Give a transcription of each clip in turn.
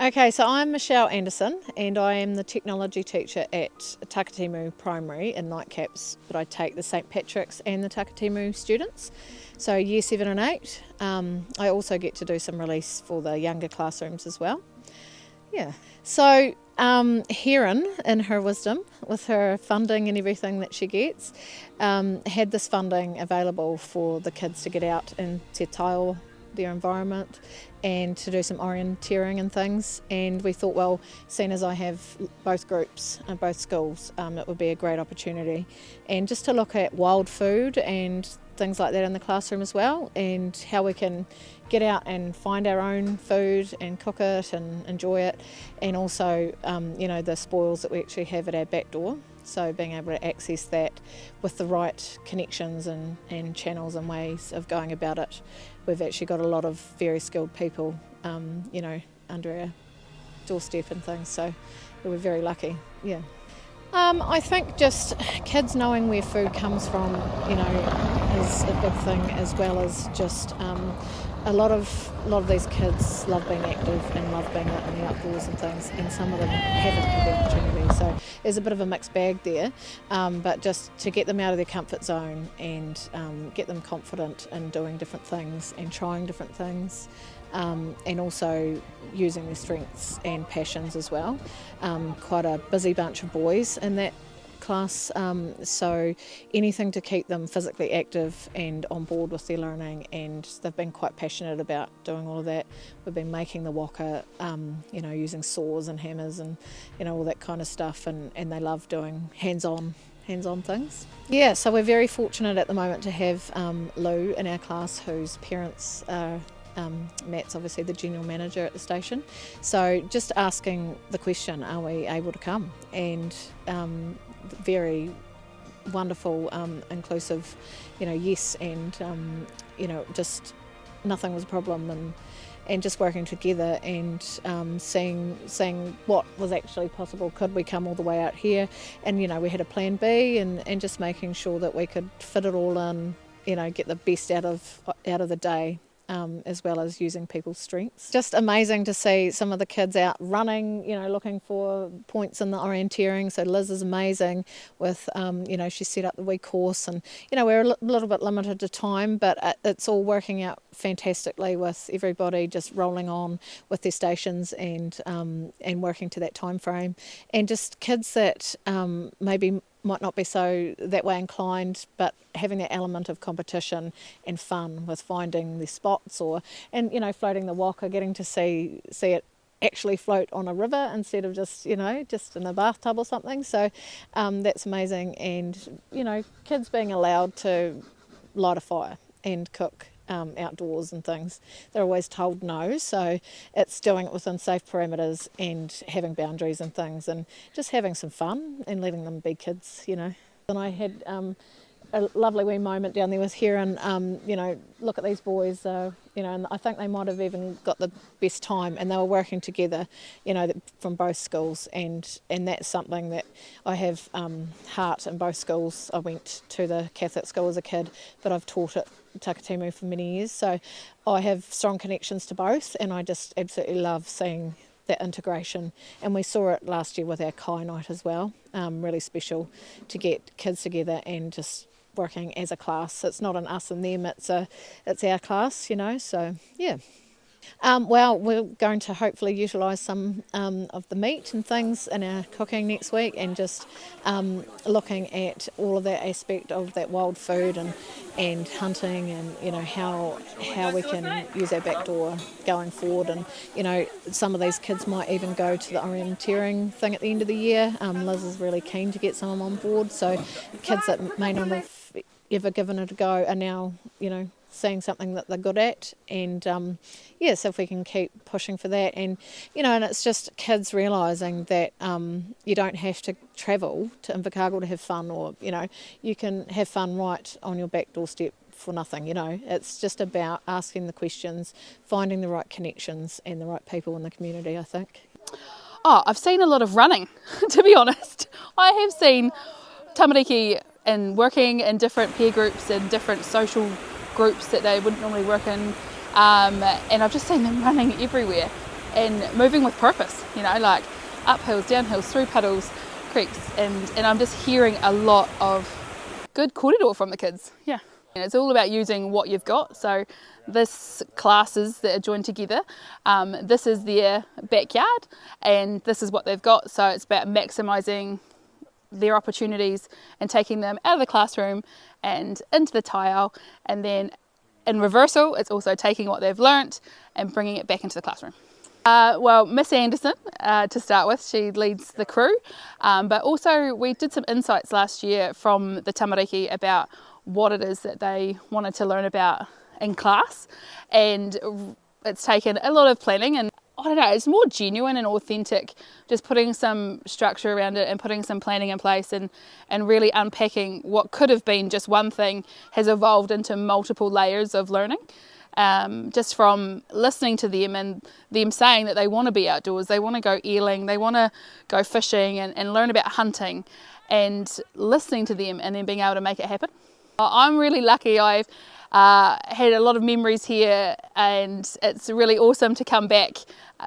Okay, so I'm Michelle Anderson and I am the technology teacher at Takitimu Primary in Nightcaps, but I take the St Patrick's and the Takitimu students, so year 7 and 8. I also get to do some release for the younger classrooms as well. Yeah, so Heron, in her wisdom, with her funding and everything that she gets, had this funding available for the kids to get out and te taio their environment and to do some orienteering and things, and we thought, well, seeing as I have both groups and both schools, it would be a great opportunity, and just to look at wild food and things like that in the classroom as well, and how we can get out and find our own food and cook it and enjoy it, and also the spoils that we actually have at our back door. So being able to access that with the right connections and channels and ways of going about it. We've actually got a lot of very skilled people, under our doorstep and things, so we're very lucky, yeah. I think just kids knowing where food comes from, is a big thing, as well as just a lot of these kids love being active and love being out in the outdoors and things, and some of them haven't had the opportunity. So there's a bit of a mixed bag there, but just to get them out of their comfort zone and get them confident in doing different things and trying different things. And also using their strengths and passions as well. Quite a busy bunch of boys in that class, so anything to keep them physically active and on board with their learning, and they've been quite passionate about doing all of that. We've been making the waka, using saws and hammers and all that kind of stuff, and they love doing hands-on things. Yeah, so we're very fortunate at the moment to have Lou in our class, whose parents are Matt's obviously the general manager at the station, so just asking the question, are we able to come? And very wonderful, inclusive, yes, and just nothing was a problem, and just working together and seeing what was actually possible. Could we come all the way out here? And we had a plan B, and just making sure that we could fit it all in, get the best out of the day. As well as using people's strengths. Just amazing to see some of the kids out running, looking for points in the orienteering. So Liz is amazing with, she set up the wee course, and, we're a little bit limited to time, but it's all working out fantastically with everybody just rolling on with their stations and working to that time frame. And just kids that maybe might not be so that way inclined, but having that element of competition and fun with finding the spots, and floating the waka, getting to see it actually float on a river instead of just in a bathtub or something. So that's amazing, and kids being allowed to light a fire and cook outdoors and things. They're always told no, so it's doing it within safe parameters and having boundaries and things, and just having some fun and letting them be kids, And I had a lovely wee moment down there with Heron, look at these boys, and I think they might have even got the best time, and they were working together, from both schools, and that's something that I have heart in both schools. I went to the Catholic school as a kid, but I've taught at Takitimu for many years, so I have strong connections to both, and I just absolutely love seeing that integration. And we saw it last year with our Kai night as well. Really special to get kids together and just working as a class. It's not an us and them, it's our class, so yeah. Well, we're going to hopefully utilise some of the meat and things in our cooking next week, and just looking at all of that aspect of that wild food and hunting, and how we can use our back door going forward. And some of these kids might even go to the orienteering thing at the end of the year. Liz is really keen to get some of them on board, so kids that may not have ever given it a go are now seeing something that they're good at, and so if we can keep pushing for that, and and it's just kids realising that you don't have to travel to Invercargill to have fun, or you can have fun right on your back doorstep for nothing. It's just about asking the questions, finding the right connections and the right people in the community, I think. I've seen a lot of running, to be honest. I have seen tamariki and working in different peer groups and different social groups that they wouldn't normally work in, and I've just seen them running everywhere. and moving with purpose, like up hills, down hills, through puddles, creeks, and I'm just hearing a lot of good kōrero from the kids. Yeah. And it's all about using what you've got. So this classes that are joined together, this is their backyard and this is what they've got. So it's about maximising their opportunities and taking them out of the classroom and into the taiao, and then in reversal it's also taking what they've learnt and bringing it back into the classroom. Well, Miss Anderson, to start with, she leads the crew, but also we did some insights last year from the tamariki about what it is that they wanted to learn about in class, and it's taken a lot of planning, and I don't know, it's more genuine and authentic, just putting some structure around it and putting some planning in place, and really unpacking what could have been just one thing has evolved into multiple layers of learning. Just from listening to them and them saying that they want to be outdoors, they want to go eeling, they want to go fishing and learn about hunting, and listening to them and then being able to make it happen. I'm really lucky. I've had a lot of memories here, and it's really awesome to come back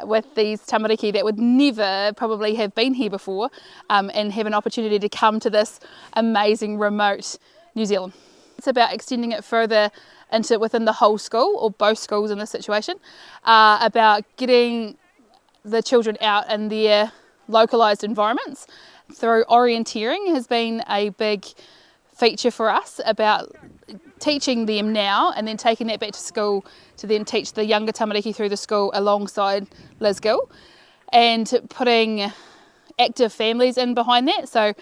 with these tamariki that would never probably have been here before, and have an opportunity to come to this amazing remote New Zealand. It's about extending it further into within the whole school, or both schools in this situation, about getting the children out in their localised environments. Through orienteering has been a big feature for us, about teaching them now and then taking that back to school to then teach the younger tamariki through the school alongside Liz Gill, and putting active families in behind that. So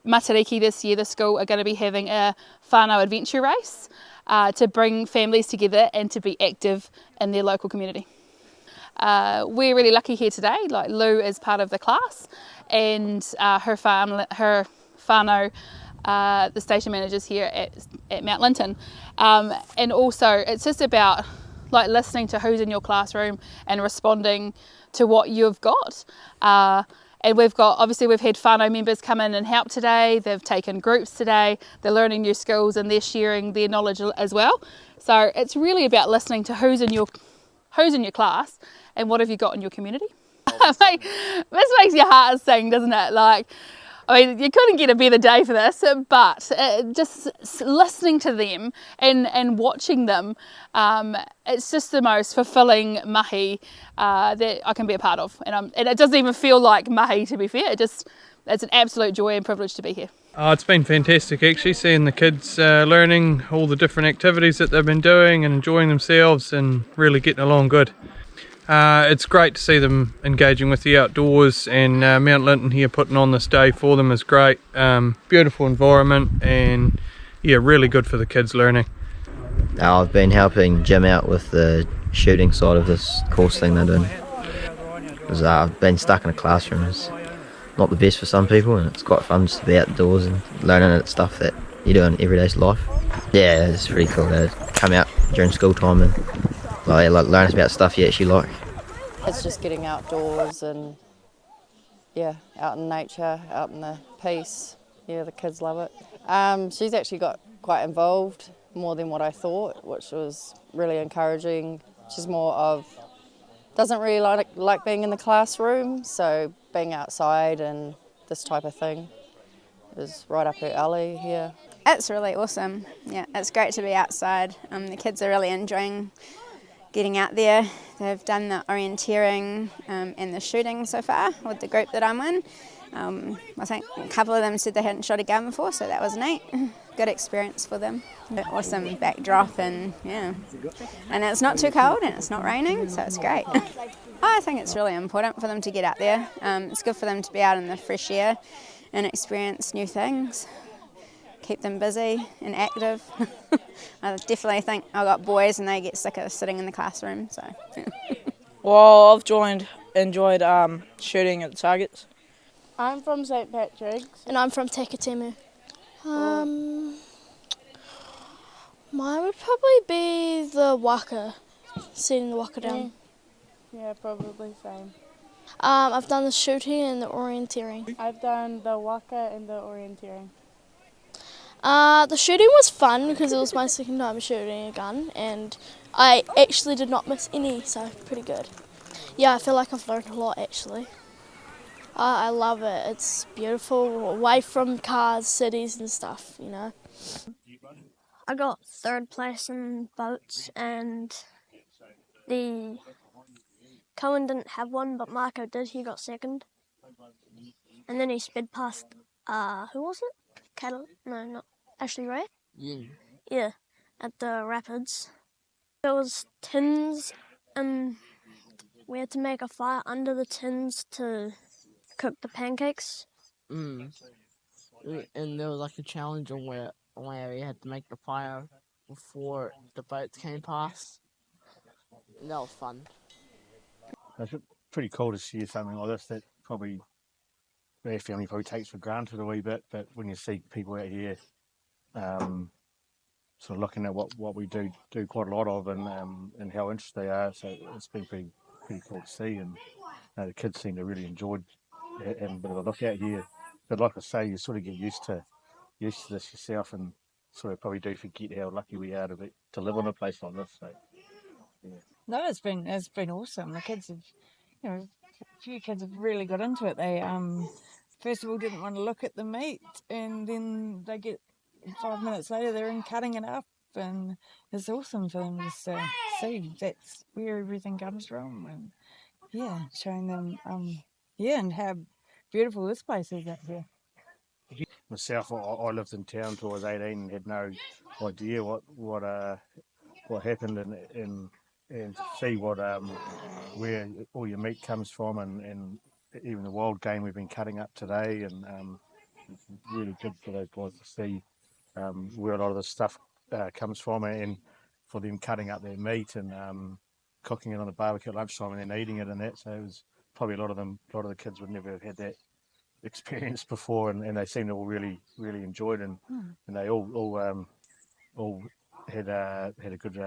Matariki this year, the school are going to be having a whānau adventure race to bring families together and to be active in their local community. We're really lucky here today. Like, Lou is part of the class, and her whānau, the station managers here at Mt Linton, and also it's just about like listening to who's in your classroom and responding to what you've got. And we've had whānau members come in and help today. They've taken groups today. They're learning new skills and they're sharing their knowledge as well. So it's really about listening to who's in your class and what have you got in your community. This makes your heart sing, doesn't it? Like, I mean, you couldn't get a better day for this, but just listening to them and watching them, it's just the most fulfilling mahi that I can be a part of. And it doesn't even feel like mahi, to be fair. It's an absolute joy and privilege to be here. Oh, it's been fantastic actually, seeing the kids learning all the different activities that they've been doing and enjoying themselves and really getting along good. It's great to see them engaging with the outdoors, and Mt Linton here putting on this day for them is great. Beautiful environment, and yeah, really good for the kids learning. I've been helping Jim out with the shooting side of this course thing they're doing. I've been stuck in a classroom. It's not the best for some people, and it's quite fun just to be outdoors and learning stuff that you do in everyday life. Yeah, it's pretty cool to come out during school time and learn about stuff you actually like. It's just getting outdoors and out in nature, out in the peace. Yeah, the kids love it. She's actually got quite involved, more than what I thought, which was really encouraging. She's doesn't really like being in the classroom, so being outside and this type of thing is right up her alley here. It's really awesome. Yeah, it's great to be outside. The kids are really enjoying getting out there. They've done the orienteering and the shooting so far with the group that I'm in. I think a couple of them said they hadn't shot a gun before, so that was neat. Good experience for them. Awesome backdrop, and it's not too cold and it's not raining, so it's great. I think it's really important for them to get out there. It's good for them to be out in the fresh air and experience new things. Keep them busy and active. I definitely think I've got boys and they get sick of sitting in the classroom. So. Well, I've enjoyed shooting at the targets. I'm from St Patrick's. And I'm from Takitimu. Mine would probably be the waka, seeing the waka down. Yeah, probably same. I've done the shooting and the orienteering. I've done the waka and the orienteering. The shooting was fun because it was my second time shooting a gun, and I actually did not miss any, so pretty good. Yeah, I feel like I've learned a lot actually. I love it. It's beautiful, away from cars, cities and stuff, you know. I got 3rd place in boats, and the Cohen didn't have one, but Marco did. He got 2nd. And then he sped past, who was it? No, not Ashley Ray? Yeah, at the rapids. There was tins, and we had to make a fire under the tins to cook the pancakes. And there was like a challenge on where we had to make the fire before the boats came past. And that was fun. It's pretty cool to see something like this that probably their family probably takes for granted a wee bit, but when you see people out here sort of looking at what we do quite a lot of and how interested they are, so it's been pretty cool to see, and the kids seem to really enjoy having a bit of a look out here. But like I say, you sort of get used to this yourself, and sort of probably do forget how lucky we are to live on a place like this. So, yeah. No, it's been awesome. The kids have, a few kids have really got into it. They first of all didn't want to look at the meat, and then they get 5 minutes later they're in cutting it up, and it's awesome for them to see that's where everything comes from, and showing them and how beautiful this place is out here. Myself, I lived in town till I was 18 and had no idea what happened, and to see where all your meat comes from, and even the wild game we've been cutting up today, and it's really good for those guys to see where a lot of the stuff comes from, and for them cutting up their meat and cooking it on the barbecue at lunchtime and then eating it and that. So it was probably a lot of the kids would never have had that experience before, and they seemed to all really enjoyed it, and they all had a good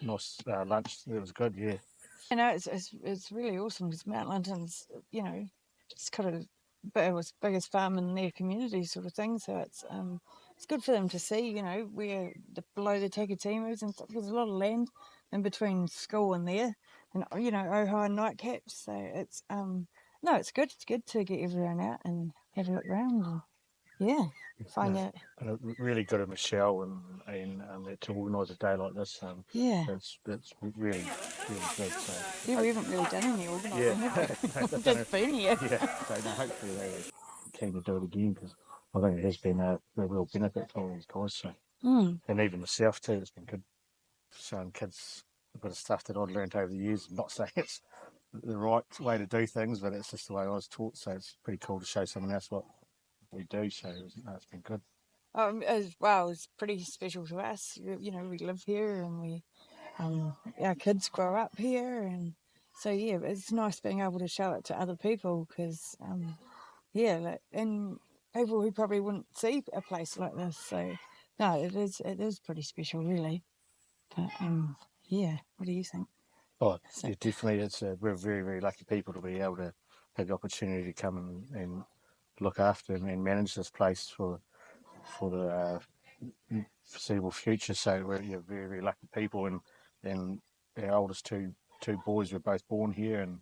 nice lunch. It was good, yeah. It's really awesome because Mt Linton's, it's got the biggest farm in their community sort of thing, so it's good for them to see, where below the Takitimus and stuff. There's a lot of land in between school and there, and Ohio and Nightcaps, so it's it's good. It's good to get everyone out and have a look around, and find out. And really good of Michelle and to organise a day like this. It's really good. So we haven't really done any organising, have we? Just been here. Yeah, so hopefully they were keen to do it again, because I think it has been a real benefit for all these guys. So and even myself too, it's been good showing kids a bit of stuff that I'd learnt over the years. I'm not saying it's the right way to do things, but it's just the way I was taught, so it's pretty cool to show someone else what we do, so it's been good. It's pretty special to us. We live here, and we our kids grow up here, and so it's nice being able to show it to other people, because and people who probably wouldn't see a place like this. So no, it is pretty special, really. But what do you think? Oh, yeah, definitely. We're very, very lucky people to be able to have the opportunity to come and look after and manage this place for the foreseeable future. So we're very, very lucky people, and our oldest two boys were both born here, and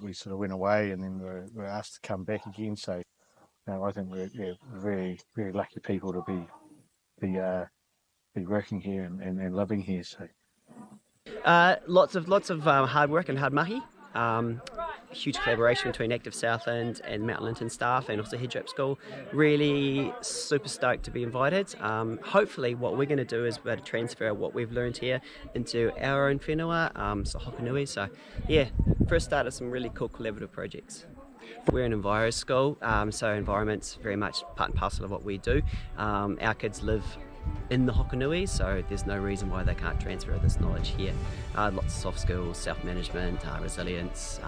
we sort of went away, and then we're asked to come back again. So I think we're very, very lucky people to be working here and living here. So. Lots of hard work and hard mahi. Huge collaboration between Active Southland and Mt Linton staff, and also Head School. Really super stoked to be invited. Hopefully what we're going to do is we're to transfer what we've learned here into our own whenua, so Hokonui. So first start of some really cool collaborative projects. We're an Enviro school, so environment's very much part and parcel of what we do. Our kids live in the Hokonui, so there's no reason why they can't transfer this knowledge here. Lots of soft skills, self-management, resilience,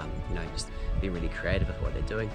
just being really creative with what they're doing.